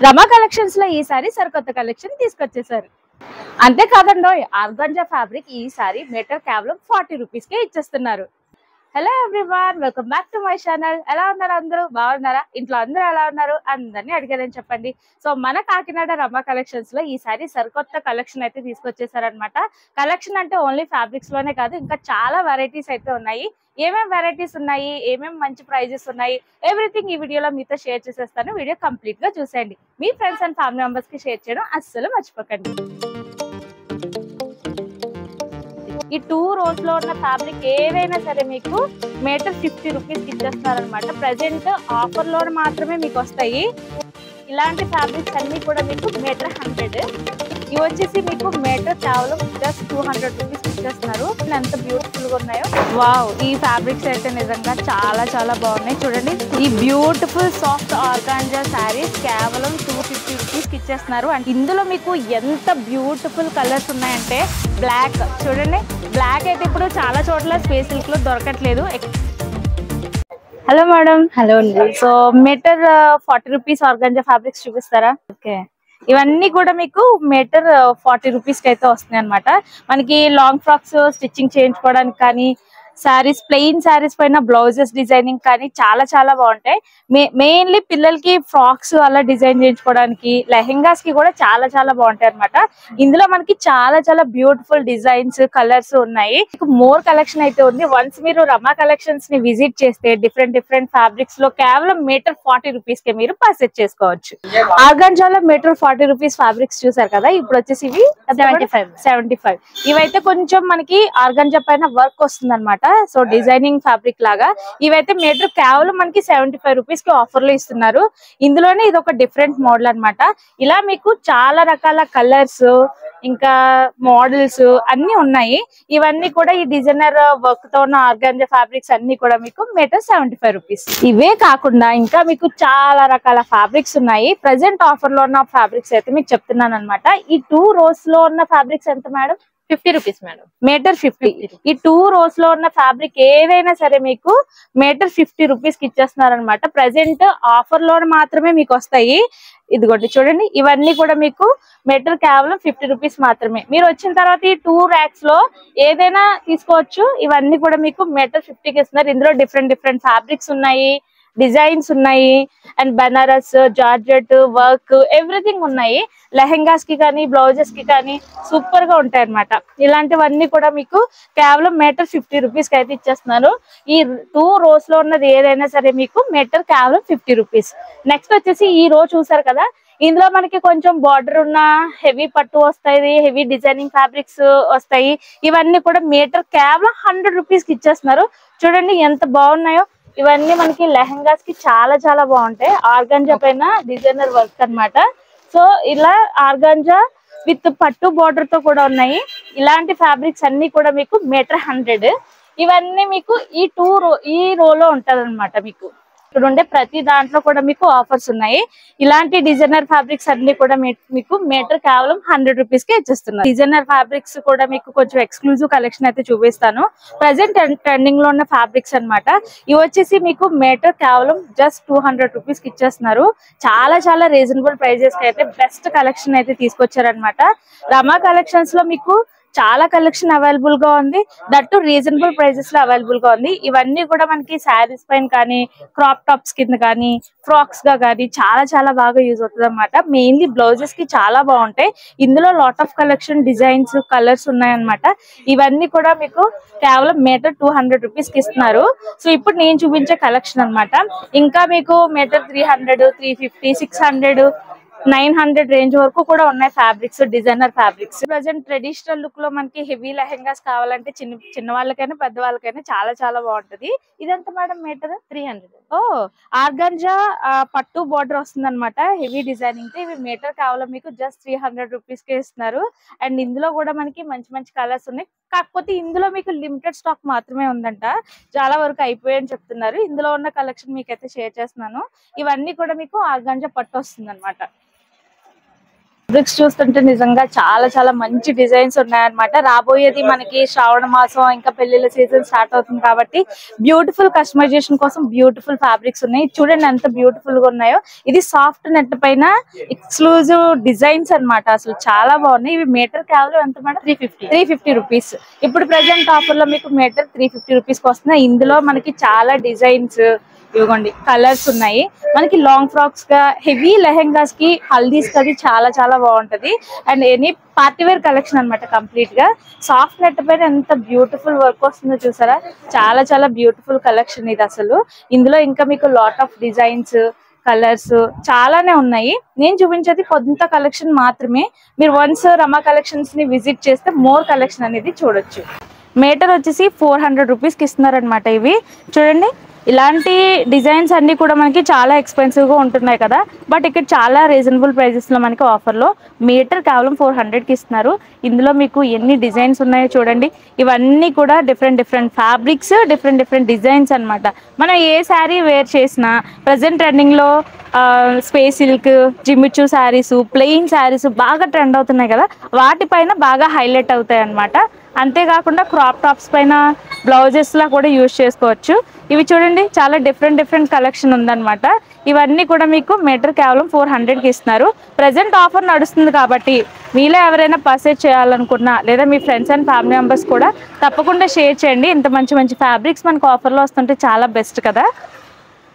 రమా collections లో ఈసారి సరికొత్త కలెక్షన్ తీసుకొచ్చేసారు. అంతేకాదండో ఆర్గాంజా ఫ్యాబ్రిక్ ఈసారి మీటర్ కేవలం 40 రూపీస్ కే ఇచ్చేస్తున్నారు. Hello everyone, welcome back to my channel. ఎలా ఉన్నారు అందరూ? బాగున్నారా? ఇంట్లో అందరూ ఎలా ఉన్నారు? అందరినీ అడిగారని చెప్పండి. సో మన కాకినాడ రమా కలెక్షన్స్ లో ఈసారి సరికొత్త కలెక్షన్ అయితే తీసుకొచ్చేసారనమాట. కలెక్షన్ అంటే ఓన్లీ ఫ్యాబ్రిక్స్ లోనే కాదు, ఇంకా చాలా వెరైటీస్ అయితే ఉన్నాయి. ఏమేమి వెరైటీస్ ఉన్నాయి, ఏమేమి మంచి ప్రైజెస్ ఉన్నాయి, ఎవ్రీథింగ్ ఈ వీడియోలో మీతో షేర్ చేసేస్తాను. వీడియో కంప్లీట్ గా చూసేయండి. మీ ఫ్రెండ్స్ అండ్ ఫ్యామిలీ మెంబర్స్ కి షేర్ చేయడం అస్సలు మర్చిపోకండి. ఈ 2 rows లో ఉన్న ఫ్యాబ్రిక్ ఏదైనా సరే మీకు మీటర్ 50 రూపీస్ ఇచ్చేస్తున్నారనమాట. ప్రెసెంట్ ఆఫర్ లో మాత్రమే మీకు వస్తాయి. ఇలాంటి ఫ్యాబ్రిక్స్ అన్ని కూడా మీకు మీటర్ 100. ఇవి వచ్చేసి మీకు మీటర్ కేవలం జస్ట్ 200 రూపీస్ ఇచ్చేస్తున్నారు. ఎంత బ్యూటిఫుల్ గా ఉన్నాయో. వావ్, ఈ ఫ్యాబ్రిక్స్ అయితే నిజంగా చాలా చాలా బాగున్నాయి. చూడండి, ఈ బ్యూటిఫుల్ సాఫ్ట్ ఆర్గాంజా శారీస్ కేవలం 250 రూపీస్ కి ఇచ్చేస్తున్నారు. అండ్ ఇందులో మీకు ఎంత బ్యూటిఫుల్ కలర్స్ ఉన్నాయంటే బ్లాక్ చూడండి, బ్లాక్ అయితే ఇప్పుడు చాలా చోట్ల స్పేస్ సిల్క్ లో దొరకట్లేదు. Hello madam. హలో అండి. So metre 40 rupees organza fabrics చూపిస్తారా? ఓకే, ఇవన్నీ కూడా మీకు మీటర్ 40 రూపీస్ కి అయితే వస్తున్నాయి అనమాట. మనకి లాంగ్ ఫ్రాక్స్ స్టిచ్చింగ్ చేయించుకోవడానికి కానీ, శారీస్ ప్లెయిన్ శారీస్ పైన బ్లౌజెస్ డిజైనింగ్ కానీ చాలా చాలా బాగుంటాయి. మెయిన్లీ పిల్లలకి ఫ్రాక్స్ అలా డిజైన్ చేయించుకోవడానికి, లెహెంగాస్ కి కూడా చాలా చాలా బాగుంటాయి అనమాట. ఇందులో మనకి చాలా చాలా బ్యూటిఫుల్ డిజైన్స్, కలర్స్ ఉన్నాయి. మోర్ కలెక్షన్ అయితే ఉంది. వన్స్ మీరు రమా కలెక్షన్స్ ని విజిట్ చేస్తే డిఫరెంట్ డిఫరెంట్ ఫ్యాబ్రిక్స్ లో కేవలం మీటర్ 40 రూపీస్ కి మీరు పర్చేస్ చేసుకోవచ్చు. ఆర్గాంజాలో మీటర్ 40 రూపీస్ ఫ్యాబ్రిక్స్ చూసారు కదా. ఇప్పుడు వచ్చేసి ఇవి 75. ఇవైతే కొంచెం మనకి ఆర్గాంజా పైన వర్క్ వస్తుంది అనమాట. సో డిజైనింగ్ ఫ్యాబ్రిక్ లాగా. ఇవైతే మీటర్ కేవలం మనకి 75 రూపీస్ కి ఆఫర్ లో ఇస్తున్నారు. ఇందులోనే ఇది ఒక డిఫరెంట్ మోడల్ అనమాట. ఇలా మీకు చాలా రకాల కలర్స్ ఇంకా మోడల్స్ అన్ని ఉన్నాయి. ఇవన్నీ కూడా ఈ డిజైనర్ వర్క్ తో ఉన్న ఆర్గాంజా ఫ్యాబ్రిక్స్ అన్ని కూడా మీకు మీటర్ 75 రూపీస్. ఇవే కాకుండా ఇంకా మీకు చాలా రకాల ఫ్యాబ్రిక్స్ ఉన్నాయి. ప్రెసెంట్ ఆఫర్ లో ఉన్న ఫ్యాబ్రిక్స్ అయితే మీకు చెప్తున్నాను అనమాట. ఈ 2 rows లో ఉన్న ఫ్యాబ్రిక్స్ ఎంత మేడం? 50 rupees madam. మీటర్ 50. ఈ 2 rows లో ఉన్న ఫ్యాబ్రిక్ ఏదైనా సరే మీకు మీటర్ 50 రూపీస్ కి ఇచ్చేస్తున్నారు అనమాట. ప్రెసెంట్ ఆఫర్ లో మాత్రమే మీకు వస్తాయి. ఇదిగోండి చూడండి, ఇవన్నీ కూడా మీకు మీటర్ కేవలం 50 రూపీస్ మాత్రమే. మీరు వచ్చిన తర్వాత ఈ 2 racks లో ఏదైనా తీసుకోవచ్చు. ఇవన్నీ కూడా మీకు మీటర్ 50కి ఇస్తున్నారు. ఇందులో డిఫరెంట్ డిఫరెంట్ ఫ్యాబ్రిక్స్ ఉన్నాయి, డిజైన్స్ ఉన్నాయి, and Banaras, georgette, work everything ఉన్నాయి. లెహెంగాస్ కి కానీ, బ్లౌజెస్ కి కానీ సూపర్ గా ఉంటాయి అనమాట. ఇలాంటివన్నీ కూడా మీకు కేవలం మీటర్ 50 రూపీస్ కి అయితే ఇచ్చేస్తున్నారు. ఈ 2 rows లో ఉన్నది ఏదైనా సరే మీకు మీటర్ కేవలం 50 రూపీస్. నెక్స్ట్ వచ్చేసి ఈ రో చూసారు కదా. ఇందులో మనకి కొంచెం బార్డర్ ఉన్న హెవీ పట్టు వస్తాయి, హెవీ డిజైనింగ్ ఫ్యాబ్రిక్స్ వస్తాయి. ఇవన్నీ కూడా మీటర్ కేవలం 100 రూపీస్ కి ఇచ్చేస్తున్నారు. చూడండి ఎంత బాగున్నాయో. ఇవన్నీ మనకి లెహంగాస్ కి చాలా చాలా బాగుంటాయి. ఆర్గాంజా పైన డిజైనర్ వర్క్ అన్నమాట. సో ఇలా ఆర్గాంజా విత్ పట్టు బార్డర్ తో కూడా ఉన్నాయి. ఇలాంటి ఫ్యాబ్రిక్స్ అన్ని కూడా మీకు మీటర్ 100. ఇవన్నీ మీకు ఈ రోలో ఉంటది అనమాట. మీకు ఇక్కడ ఉండే ప్రతి దాంట్లో కూడా మీకు ఆఫర్స్ ఉన్నాయి. ఇలాంటి డిజైనర్ ఫ్యాబ్రిక్స్ అన్ని కూడా మీకు మీటర్ కేవలం 100 రూపీస్ కి ఇచ్చేస్తున్నారు. డిజైనర్ ఫ్యాబ్రిక్స్ కూడా మీకు కొంచెం ఎక్స్క్లూజివ్ కలెక్షన్ అయితే చూపిస్తాను. ప్రెసెంట్ ట్రెండింగ్ లో ఉన్న ఫ్యాబ్రిక్స్ అనమాట. ఇవి వచ్చేసి మీకు మీటర్ కేవలం జస్ట్ 200 రూపీస్ కి ఇచ్చేస్తున్నారు. చాలా చాలా రీజనబుల్ ప్రైజెస్ కి అయితే బెస్ట్ కలెక్షన్ అయితే తీసుకొచ్చారనమాట. రమా కలెక్షన్స్ లో మీకు చాలా కలెక్షన్ అవైలబుల్ గా ఉంది. దట్టు రీజనబుల్ ప్రైజెస్ లో అవైలబుల్ గా ఉంది. ఇవన్నీ కూడా మనకి శారీస్ పైన కానీ, క్రాప్ టాప్స్ కింద కానీ, ఫ్రాక్స్ గా కానీ చాలా చాలా బాగా యూజ్ అవుతుంది అనమాట. మెయిన్లీ బ్లౌజెస్ కి చాలా బాగుంటాయి. ఇందులో lot of collection, designs, colours ఉన్నాయన్నమాట. ఇవన్నీ కూడా మీకు కేవలం మీటర్ 200 రూపీస్ కి ఇస్తున్నారు. సో ఇప్పుడు నేను చూపించే కలెక్షన్ అనమాట. ఇంకా మీకు మీటర్ 300, 350, 600, 900 రేంజ్ వరకు కూడా ఉన్నాయి fabrics, designer fabrics. Present traditional look లో మనకి హెవీ లెహెంగాస్ కావాలంటే చిన్న వాళ్ళకైనా పెద్ద వాళ్ళకైనా చాలా చాలా బాగుంటది. ఇదంతా మేడం మీటర్ 300. ఓ ఆర్గాంజా పట్టు బార్డర్ వస్తుంది అనమాట. హెవీ డిజైనింగ్ తో ఇవి మీటర్ కేవలం మీకు జస్ట్ 300 రూపీస్ కే ఇస్తున్నారు. అండ్ ఇందులో కూడా మనకి మంచి మంచి కలర్స్ ఉన్నాయి. కాకపోతే ఇందులో మీకు లిమిటెడ్ స్టాక్ మాత్రమే ఉందంట. చాలా వరకు అయిపోయాయని చెప్తున్నారు. ఇందులో ఉన్న కలెక్షన్ మీకైతే షేర్ చేస్తున్నాను. ఇవన్నీ కూడా మీకు ఆర్గాంజా పట్టు వస్తుంది అనమాట. ఫ్యాబ్రిక్స్ చూస్తుంటే నిజంగా చాలా చాలా మంచి డిజైన్స్ ఉన్నాయన్నమాట. రాబోయేది మనకి శ్రావణ మాసం, ఇంకా పెళ్లిళ్ళ సీజన్ స్టార్ట్ అవుతుంది కాబట్టి బ్యూటిఫుల్ కస్టమైజేషన్ కోసం బ్యూటిఫుల్ ఫ్యాబ్రిక్స్ ఉన్నాయి. చూడండి ఎంత బ్యూటిఫుల్ గా ఉన్నాయో. ఇది సాఫ్ట్ నెట్ పైన ఎక్స్క్లూజివ్ డిజైన్స్ అన్నమాట. అసలు చాలా బాగున్నాయి. ఇవి మీటర్ కేవలం ఎంత మేడం? 350 రూపీస్. ఇప్పుడు ప్రెసెంట్ ఆఫర్ లో మీకు మీటర్ 350 రూపీస్ కి వస్తున్నాయి. ఇందులో మనకి చాలా డిజైన్స్, ఇవ్వండి కలర్స్ ఉన్నాయి. మనకి లాంగ్ ఫ్రాక్స్ గా, హెవీ లెహెంగాస్ కి, హల్దీస్ కి అది చాలా చాలా బాగుంటది. And any party wear collection అన్నమాట. కంప్లీట్ గా సాఫ్ట్ నెట్ పైన ఎంత బ్యూటిఫుల్ వర్క్ వస్తుందో చూసారా. చాలా చాలా బ్యూటిఫుల్ కలెక్షన్ ఇది అసలు. ఇందులో ఇంకా మీకు లాట్ ఆఫ్ డిజైన్స్, కలర్స్ చాలానే ఉన్నాయి. నేను చూపించేది కొంత కలెక్షన్ మాత్రమే. మీరు వన్స్ రమా కలెక్షన్స్ ని విజిట్ చేస్తే మోర్ కలెక్షన్ అనేది చూడొచ్చు. మీటర్ వచ్చేసి 400 రూపీస్ కి ఇస్తున్నారనమాట. ఇవి చూడండి, ఇలాంటి డిజైన్స్ అన్ని కూడా మనకి చాలా ఎక్స్పెన్సివ్ గా ఉంటున్నాయి కదా, బట్ ఇక్కడ చాలా రీజనబుల్ ప్రైజెస్ లో మనకి ఆఫర్ లో మీటర్ కేవలం 400 కి ఇస్తున్నారు. ఇందులో మీకు ఎన్ని డిజైన్స్ ఉన్నాయో చూడండి. ఇవన్నీ కూడా different different fabrics, different different designs అన్నమాట. మనం ఏ శారీ వేర్ చేసినా ప్రజెంట్ ట్రెండింగ్ లో space silk, Jimmy Choo saris, plain saris బాగా ట్రెండ్ అవుతున్నాయి కదా, వాటిపైన బాగా హైలైట్ అవుతాయి అన్నమాట. అంతేకాకుండా క్రాప్ టాప్స్ పైన బ్లౌజెస్ లా కూడా యూజ్ చేసుకోవచ్చు. ఇవి చూడండి చాలా డిఫరెంట్ డిఫరెంట్ కలెక్షన్ ఉందన్నమాట. ఇవన్నీ కూడా మీకు మీటర్ కేవలం 400 కి ఇస్తున్నారు. ప్రజెంట్ ఆఫర్ నడుస్తుంది కాబట్టి మీలో ఎవరైనా పర్చేజ్ చేయాలనుకున్నా, లేదా మీ ఫ్రెండ్స్ అండ్ ఫ్యామిలీ మెంబర్స్ కూడా తప్పకుండా షేర్ చేయండి. ఇంత మంచి మంచి ఫ్యాబ్రిక్స్ మనకు ఆఫర్లో వస్తుంటే చాలా బెస్ట్ కదా.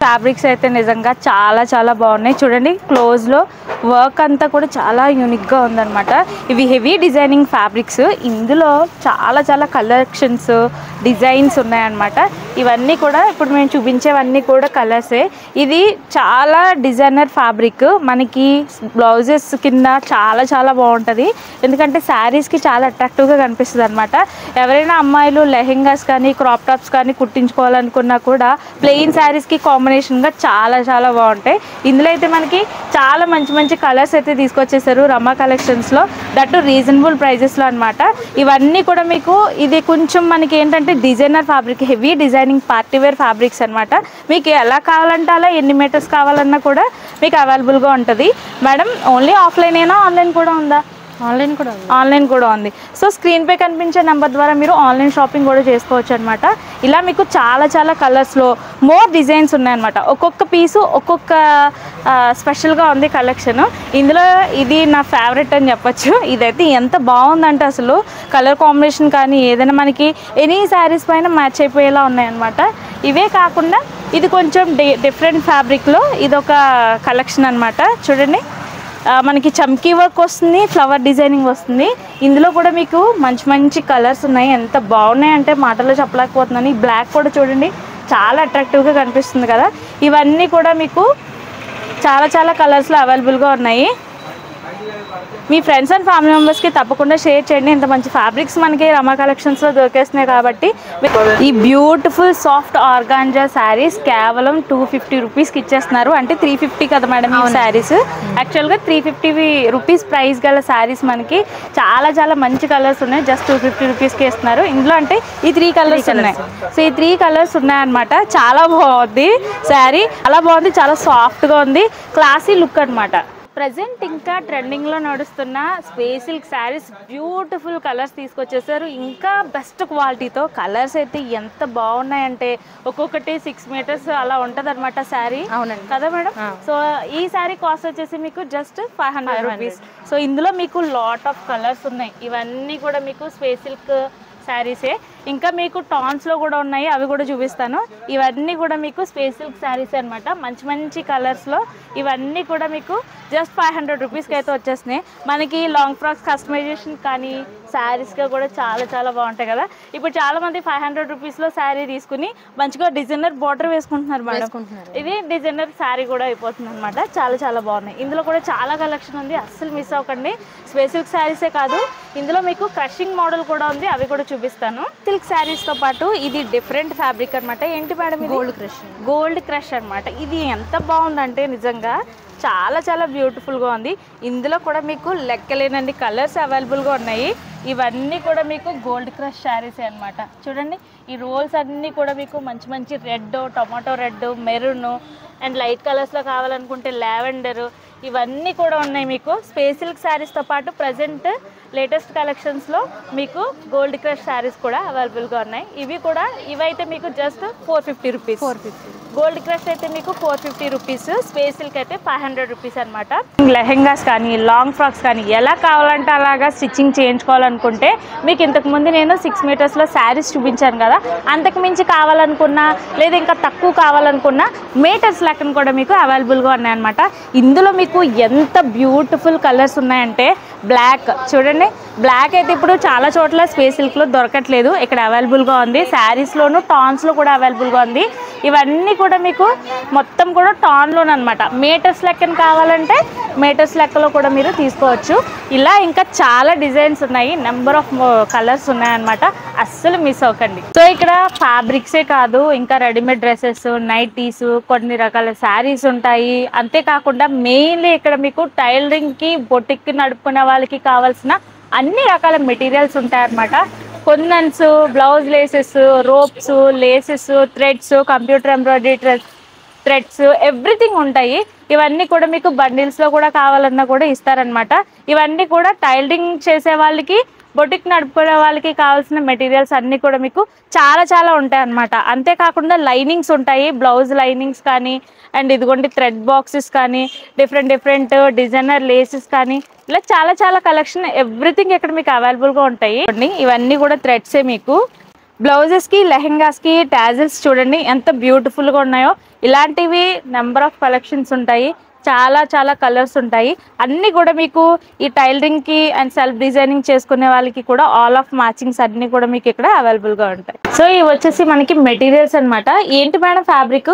ఫ్యాబ్రిక్స్ అయితే నిజంగా చాలా చాలా బాగున్నాయి. చూడండి క్లోజ్ లో వర్క్ అంతా కూడా చాలా యూనిక్ గా ఉందన్నమాట. ఇవి హెవీ డిజైనింగ్ ఫ్యాబ్రిక్స్. ఇందులో చాలా చాలా కలెక్షన్స్, డిజైన్స్ ఉన్నాయన్నమాట. ఇవన్నీ కూడా ఇప్పుడు మేము చూపించేవన్నీ కూడా కలర్సే. ఇది చాలా డిజైనర్ ఫ్యాబ్రిక్. మనకి బ్లౌజెస్ కింద చాలా చాలా బాగుంటుంది, ఎందుకంటే శారీస్కి చాలా అట్రాక్టివ్గా కనిపిస్తుంది అనమాట. ఎవరైనా అమ్మాయిలు లెహెంగాస్ కానీ, క్రాప్ టాప్స్ కానీ కుట్టించుకోవాలనుకున్నా కూడా ప్లెయిన్ శారీస్కి కాంబినేషన్గా చాలా చాలా బాగుంటాయి. ఇందులో అయితే మనకి చాలా మంచి మంచి కలర్స్ అయితే తీసుకొచ్చేసారు రమా కలెక్షన్స్లో, దట్టు రీజనబుల్ ప్రైజెస్లో అనమాట. ఇవన్నీ కూడా మీకు ఇది కొంచెం మనకి ఏంటంటే designer fabric, heavy designing party wear fabrics అనమాట. మీకు ఎలా కావాలంటే అలా, ఎన్ని మీటర్స్ కావాలన్నా కూడా మీకు అవైలబుల్గా ఉంటుంది. మేడం ఓన్లీ ఆఫ్లైన్ అయినా ఆన్లైన్ కూడా ఉందా? ఆన్లైన్ కూడా ఉంది. సో స్క్రీన్ పై కనిపించే నెంబర్ ద్వారా మీరు ఆన్లైన్ షాపింగ్ కూడా చేసుకోవచ్చు అనమాట. ఇలా మీకు చాలా చాలా కలర్స్లో మోర్ డిజైన్స్ ఉన్నాయన్నమాట. ఒక్కొక్క పీసు ఒక్కొక్క స్పెషల్గా ఉంది కలెక్షన్. ఇందులో ఇది నా ఫేవరెట్ అని చెప్పచ్చు. ఇదైతే ఎంత బాగుందంటే అసలు కలర్ కాంబినేషన్ కానీ ఏదైనా మనకి ఎనీ శారీస్ పైన మ్యాచ్ అయిపోయేలా ఉన్నాయన్నమాట. ఇవే కాకుండా ఇది కొంచెం డిఫరెంట్ ఫ్యాబ్రిక్లో ఇదొక కలెక్షన్ అనమాట. చూడండి మనకి చమ్కీ వర్క్ వస్తుంది, ఫ్లవర్ డిజైనింగ్ వస్తుంది. ఇందులో కూడా మీకు మంచి మంచి కలర్స్ ఉన్నాయి. ఎంత బాగున్నాయి అంటే మాటల్లో చెప్పలేకపోతున్నాను. ఈ బ్లాక్ కూడా చూడండి చాలా అట్రాక్టివ్గా కనిపిస్తుంది కదా. ఇవన్నీ కూడా మీకు చాలా చాలా కలర్స్లో అవైలబుల్గా ఉన్నాయి. మీ ఫ్రెండ్స్ అండ్ ఫ్యామిలీ మెంబర్స్కి తప్పకుండా షేర్ చేయండి. ఇంత మంచి ఫ్యాబ్రిక్స్ మనకి రమా కలెక్షన్స్లో దొరికేస్తున్నాయి కాబట్టి. ఈ బ్యూటిఫుల్ సాఫ్ట్ ఆర్గాంజా శారీస్ కేవలం 250 రూపీస్కి ఇచ్చేస్తున్నారు. అంటే 350 కదా మేడం ఈ శారీస్. యాక్చువల్గా 350 రూపీస్ ప్రైస్ గల శారీస్ మనకి చాలా చాలా మంచి కలర్స్ ఉన్నాయి. జస్ట్ 250 రూపీస్కి ఇస్తున్నారు. ఇందులో అంటే ఈ 3 కలర్స్ ఉన్నాయి. సో ఈ 3 కలర్స్ ఉన్నాయన్నమాట. చాలా బాగుంది శారీ, చాలా బాగుంది, చాలా సాఫ్ట్గా ఉంది, క్లాసీ లుక్ అనమాట. ప్రజెంట్ ఇంకా ట్రెండింగ్లో నడుస్తున్న space silk saris beautiful colours తీసుకొచ్చేసారు. ఇంకా బెస్ట్ క్వాలిటీతో కలర్స్ అయితే ఎంత బాగున్నాయంటే ఒక్కొక్కటి 6 మీటర్స్ అలా ఉంటుంది అనమాట శారీ. అవునండి కదా మేడం. సో ఈ శారీ కాస్ట్ వచ్చేసి మీకు జస్ట్ 500 రూపీస్. సో ఇందులో మీకు లాట్ ఆఫ్ కలర్స్ ఉన్నాయి. ఇవన్నీ కూడా మీకు స్పేస్ సిల్క్ శారీసే. ఇంకా మీకు టాన్స్లో కూడా ఉన్నాయి, అవి కూడా చూపిస్తాను. ఇవన్నీ కూడా మీకు స్పేస్ సిల్క్ శారీస్ అనమాట. మంచి మంచి కలర్స్లో ఇవన్నీ కూడా మీకు జస్ట్ 500 రూపీస్కి అయితే వచ్చేస్తున్నాయి. మనకి లాంగ్ ఫ్రాక్స్ కస్టమైజేషన్ కానీ శారీస్గా కూడా చాలా చాలా బాగుంటాయి కదా. ఇప్పుడు చాలా మంది 500 రూపీస్లో శారీ తీసుకుని మంచిగా డిజైనర్ బార్డర్ వేసుకుంటున్నారు మేడం. ఇది డిజైనర్ శారీ కూడా అయిపోతుంది అనమాట. చాలా చాలా బాగున్నాయి. ఇందులో కూడా చాలా కలెక్షన్ ఉంది, అస్సలు మిస్ అవ్వకండి. స్పేస్ సిల్క్ శారీసే కాదు, ఇందులో మీకు క్రషింగ్ మోడల్ కూడా ఉంది, అవి కూడా చూపిస్తాను. సిల్క్ శారీస్ తో పాటు ఇది డిఫరెంట్ ఫ్యాబ్రిక్ అనమాట. ఏంటి మేడం? గోల్డ్ క్రష్ అనమాట. ఇది ఎంత బాగుందంటే నిజంగా చాలా చాలా బ్యూటిఫుల్గా ఉంది. ఇందులో కూడా మీకు లెక్కలేనండి కలర్స్ అవైలబుల్గా ఉన్నాయి. ఇవన్నీ కూడా మీకు గోల్డ్ క్రష్ శారీస్ అన్నమాట. చూడండి ఈ రోల్స్ అన్నీ కూడా మీకు మంచి మంచి red, tomato red, maroon and light కలర్స్లో కావాలనుకుంటే లావెండర్, ఇవన్నీ కూడా ఉన్నాయి మీకు. స్పేస్ సిల్క్ శారీస్తో పాటు ప్రజెంట్ లేటెస్ట్ కలెక్షన్స్లో మీకు గోల్డ్ క్రష్ శారీస్ కూడా అవైలబుల్గా ఉన్నాయి. ఇవైతే మీకు జస్ట్ 450 రూపీస్. గోల్డ్ క్రష్ అయితే మీకు 450 రూపీస్, స్పేస్ సిల్క్ అయితే 500 రూపీస్ అనమాట. లెహెంగాస్ కానీ లాంగ్ ఫ్రాక్స్ కానీ ఎలా కావాలంటే అలాగా స్టిచ్చింగ్ చేయించుకోవాలనుకుంటే మీకు ఇంతకుముందు నేను 6 మీటర్స్లో శారీస్ చూపించాను కదా, అంతకు మించి కావాలనుకున్నా లేదా ఇంకా తక్కువ కావాలనుకున్నా మీటర్స్ లెక్కన కూడా మీకు అవైలబుల్గా ఉన్నాయన్నమాట. ఇందులో మీకు ఎంత బ్యూటిఫుల్ కలర్స్ ఉన్నాయంటే బ్లాక్ చూడండి, బ్లాక్ అయితే ఇప్పుడు చాలా చోట్ల స్పేస్ సిల్క్లో దొరకట్లేదు, ఇక్కడ అవైలబుల్గా ఉంది. శారీస్లోను టాన్స్లో కూడా అవైలబుల్గా ఉంది. ఇవన్నీ కూడా మీకు మొత్తం కూడా టాన్లోనమాట. మీటర్స్ లెక్కన కావాలంటే మీటర్స్ లెక్కలో కూడా మీరు తీసుకోవచ్చు. ఇలా ఇంకా చాలా డిజైన్స్ ఉన్నాయి, నెంబర్ ఆఫ్ కలర్స్ ఉన్నాయన్నమాట. అస్సలు మిస్ అవ్వకండి. సో ఇక్కడ ఫ్యాబ్రిక్సే కాదు, ఇంకా రెడీమేడ్ డ్రెస్సెస్, నైటీస్, కొన్ని రకాల శారీస్ ఉంటాయి. అంతేకాకుండా మెయిన్లీ ఇక్కడ మీకు టైలరింగ్కి, బొటిక్కి నడుపుకునే వాళ్ళకి కావాల్సిన అన్ని రకాల మెటీరియల్స్ ఉంటాయన్నమాట. Kundans, blouse laces, ropes, laces, threads, computer embroidery threads, everything ఉంటాయి. ఇవన్నీ కూడా మీకు బండిల్స్లో కూడా కావాలన్నా కూడా ఇస్తారనమాట. ఇవన్నీ కూడా టైలరింగ్ చేసే వాళ్ళకి, బొటిక్ నడుపుకునే వాళ్ళకి కావాల్సిన మెటీరియల్స్ అన్నీ కూడా మీకు చాలా చాలా ఉంటాయి అన్నమాట. అంతేకాకుండా లైనింగ్స్ ఉంటాయి, బ్లౌజ్ లైనింగ్స్ కానీ, అండ్ ఇదిగోండి థ్రెడ్ బాక్సెస్ కానీ, డిఫరెంట్ డిజైనర్ లేసెస్ కానీ, ఇలా చాలా చాలా కలెక్షన్ ఎవ్రీథింగ్ ఇక్కడ మీకు అవైలబుల్గా ఉంటాయి. ఇవన్నీ కూడా థ్రెడ్సే మీకు. బ్లౌజెస్కి, లెహెంగాస్కి టాజిల్స్ చూడండి ఎంత బ్యూటిఫుల్గా ఉన్నాయో. ఇలాంటివి నెంబర్ ఆఫ్ కలెక్షన్స్ ఉంటాయి, చాలా చాలా కలర్స్ ఉంటాయి. అన్నీ కూడా మీకు ఈ టైలరింగ్కి అండ్ సెల్ఫ్ డిజైనింగ్ చేసుకునే వాళ్ళకి కూడా ఆల్ ఆఫ్ మ్యాచింగ్స్ అన్నీ కూడా మీకు ఇక్కడ అవైలబుల్గా ఉంటాయి. సో ఇవి వచ్చేసి మనకి మెటీరియల్స్ అనమాట. ఏంటి మేడం ఫ్యాబ్రిక్?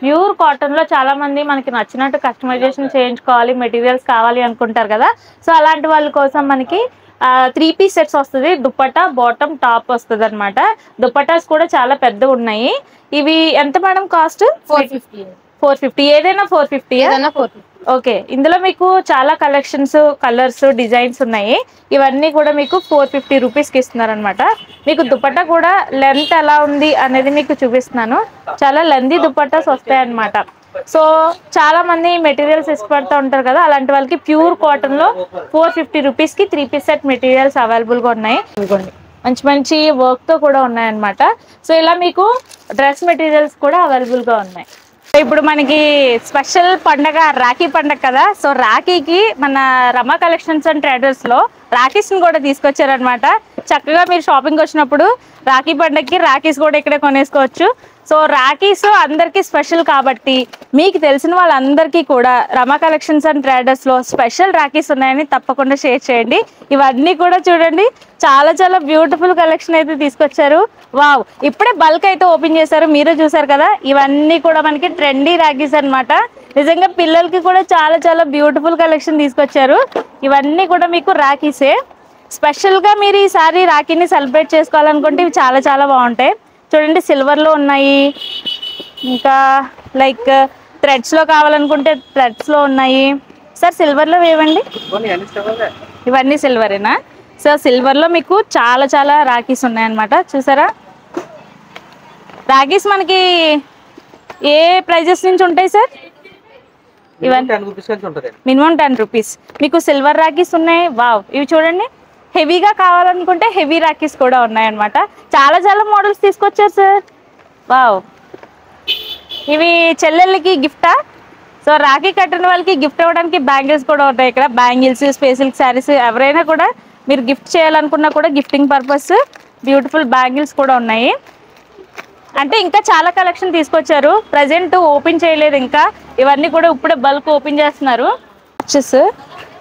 ప్యూర్ కాటన్లో చాలా మంది మనకి నచ్చినట్టు కస్టమైజేషన్ చేయించుకోవాలి, మెటీరియల్స్ కావాలి అనుకుంటారు కదా. సో అలాంటి వాళ్ళ కోసం మనకి 3 పీస్ సెట్స్ వస్తుంది. దుపట్టా, బాటమ్, టాప్ వస్తుంది అనమాట. దుపట్టాస్ కూడా చాలా పెద్దగా ఉన్నాయి. ఇవి ఎంత మేడం కాస్ట్? 450. ఏదైనా 450. ఓకే, ఇందులో మీకు చాలా కలెక్షన్స్, కలర్స్, డిజైన్స్ ఉన్నాయి. ఇవన్నీ కూడా మీకు 450 రూపీస్కి ఇస్తున్నారు అనమాట. మీకు దుపట్టా కూడా లెంత్ ఎలా ఉంది అనేది మీకు చూపిస్తున్నాను. చాలా లెంతీ దుపట్టాస్ వస్తాయి అనమాట. సో చాలా మంది మెటీరియల్స్ ఇష్టపడుతూ ఉంటారు కదా, అలాంటి వాళ్ళకి ప్యూర్ కాటన్ లో 450 రూపీస్కి 3 పీస్ సెట్ మెటీరియల్స్ అవైలబుల్గా ఉన్నాయి. మంచి మంచి వర్క్ తో కూడా ఉన్నాయన్నమాట. సో ఇలా మీకు డ్రెస్ మెటీరియల్స్ కూడా అవైలబుల్గా ఉన్నాయి. ఇప్పుడు మనకి స్పెషల్ పండగ రాఖీ పండగ కదా. సో రాఖీకి మన రమా కలెక్షన్స్ అండ్ ట్రేడర్స్ లో రాఖీస్ని కూడా తీసుకొచ్చారనమాట. చక్కగా మీరు షాపింగ్ వచ్చినప్పుడు రాఖీ పండగకి రాఖీస్ కూడా ఇక్కడే కొనేసుకోవచ్చు. సో రాఖీస్ అందరికీ స్పెషల్ కాబట్టి మీకు తెలిసిన వాళ్ళందరికీ కూడా రమా కలెక్షన్స్ అండ్ ట్రేడర్స్ లో స్పెషల్ రాఖీస్ ఉన్నాయని తప్పకుండా షేర్ చేయండి. ఇవన్నీ కూడా చూడండి, చాలా చాలా బ్యూటిఫుల్ కలెక్షన్ అయితే తీసుకొచ్చారు. వావ్, ఇప్పుడే బల్క్ అయితే ఓపెన్ చేశారు, మీరే చూసారు కదా. ఇవన్నీ కూడా మనకి ట్రెండీ రాఖీస్ అనమాట. నిజంగా పిల్లలకి కూడా చాలా చాలా బ్యూటిఫుల్ కలెక్షన్ తీసుకొచ్చారు. ఇవన్నీ కూడా మీకు రాఖీసే. స్పెషల్గా మీరు ఈసారి రాఖీని సెలబ్రేట్ చేసుకోవాలనుకుంటే ఇవి చాలా చాలా బాగుంటాయి. చూడండి సిల్వర్లో ఉన్నాయి, ఇంకా లైక్ థ్రెడ్స్లో కావాలనుకుంటే థ్రెడ్స్లో ఉన్నాయి. సార్ సిల్వర్లో ఏవండి? ఇవన్నీ సిల్వరేనా? సో సిల్వర్లో మీకు చాలా చాలా రాఖీస్ ఉన్నాయన్నమాట. చూసారా, రాఖీస్ మనకి ఏ ప్రైజెస్ నుంచి ఉంటాయి సార్? మినిమం 10 రూపీస్ మీకు సిల్వర్ రాఖీస్ ఉన్నాయి. వావ్, ఇవి చూడండి, హెవీగా కావాలనుకుంటే హెవీ రాఖీస్ కూడా ఉన్నాయన్నమాట. చాలా చాలా మోడల్స్ తీసుకొచ్చారు సార్. వావ్, ఇవి చెల్లెళ్ళకి గిఫ్టా? సో రాఖీ కట్టిన వాళ్ళకి గిఫ్ట్ ఇవ్వడానికి బ్యాంగిల్స్ కూడా ఉంటాయి ఇక్కడ. బ్యాంగిల్స్, స్పెషల్ శారీస్ ఎవరైనా కూడా మీరు గిఫ్ట్ చేయాలనుకున్నా కూడా గిఫ్టింగ్ పర్పస్ బ్యూటిఫుల్ బ్యాంగిల్స్ కూడా ఉన్నాయి. అంటే ఇంకా చాలా కలెక్షన్ తీసుకొచ్చారు, ప్రజెంట్ ఓపెన్ చేయలేదు ఇంకా. ఇవన్నీ కూడా ఇప్పుడే బల్క్ ఓపెన్ చేస్తున్నారు. వాచెస్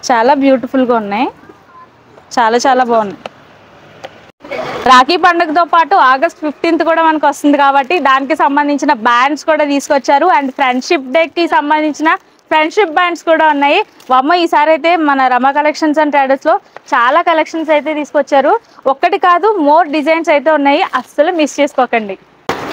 చాలా బ్యూటిఫుల్గా ఉన్నాయి, చాలా చాలా బాగున్నాయి. రాఖీ పండుగతో పాటు August 15th కూడా మనకు వస్తుంది కాబట్టి దానికి సంబంధించిన బ్యాండ్స్ కూడా తీసుకొచ్చారు. అండ్ ఫ్రెండ్షిప్ డేకి సంబంధించిన ఫ్రెండ్షిప్ బ్యాండ్స్ కూడా ఉన్నాయి. అమ్మ ఈసారి అయితే మన రమా కలెక్షన్స్ అండ్ ట్రేడర్స్లో చాలా కలెక్షన్స్ అయితే తీసుకొచ్చారు. ఒక్కటి కాదు, మోర్ డిజైన్స్ అయితే ఉన్నాయి, అస్సలు మిస్ చేసుకోకండి.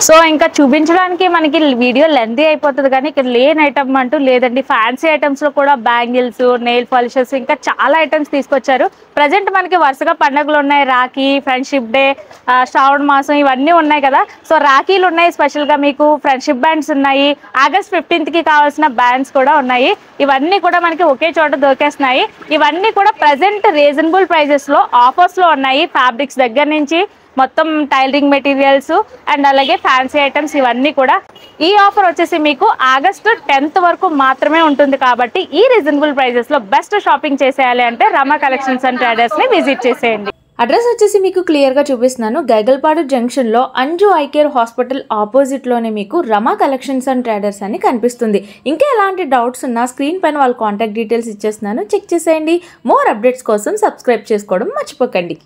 సో ఇంకా చూపించడానికి మనకి వీడియో లెంతీ అయిపోతుంది, కానీ ఇక్కడ లేని ఐటమ్ అంటూ లేదండి. ఫ్యాన్సీ ఐటమ్స్ లో కూడా బ్యాంగిల్స్, నెయిల్ పాలిషెస్ ఇంకా చాలా ఐటమ్స్ తీసుకొచ్చారు. ప్రజెంట్ మనకి వరుసగా పండుగలు ఉన్నాయి, రాఖీ, ఫ్రెండ్షిప్ డే, శ్రావణ మాసం ఇవన్నీ ఉన్నాయి కదా. సో రాఖీలు ఉన్నాయి, స్పెషల్ గా మీకు ఫ్రెండ్షిప్ బ్యాండ్స్ ఉన్నాయి, ఆగస్ట్ 15th కి కావాల్సిన బ్యాండ్స్ కూడా ఉన్నాయి. ఇవన్నీ కూడా మనకి ఒకే చోట దొరికేస్తున్నాయి. ఇవన్నీ కూడా ప్రజెంట్ రీజనబుల్ ప్రైజెస్ లో ఆఫర్స్ లో ఉన్నాయి. ఫ్యాబ్రిక్స్ దగ్గర నుంచి మొత్తం టైలరింగ్ మెటీరియల్స్ అండ్ అలాగే ఫ్యాన్సీ ఐటమ్స్ ఇవన్నీ కూడా. ఈ ఆఫర్ వచ్చేసి మీకు ఆగస్ట్ 10th వరకు మాత్రమే ఉంటుంది. కాబట్టి ఈ రీజనబుల్ ప్రైజెస్ లో బెస్ట్ షాపింగ్ చేసేయాలి అంటే రమ కలెక్షన్స్ అండ్ ట్రేడర్స్ ని విజిట్ చేసేయండి. అడ్రస్ వచ్చేసి మీకు క్లియర్గా చూపిస్తున్నాను. గైగల్పాడు జంక్షన్లో అంజు ఐ కేర్ హాస్పిటల్ ఆపోజిట్లోనే మీకు రమా కలెక్షన్స్ అండ్ ట్రేడర్స్ అని కనిపిస్తుంది. ఇంకా ఎలాంటి డౌట్స్ ఉన్నా స్క్రీన్ పైన వాళ్ళ కాంటాక్ట్ డీటెయిల్స్ ఇచ్చేస్తున్నాను, చెక్ చేసేయండి. మోర్ అప్డేట్స్ కోసం సబ్స్క్రైబ్ చేసుకోవడం మర్చిపోకండి.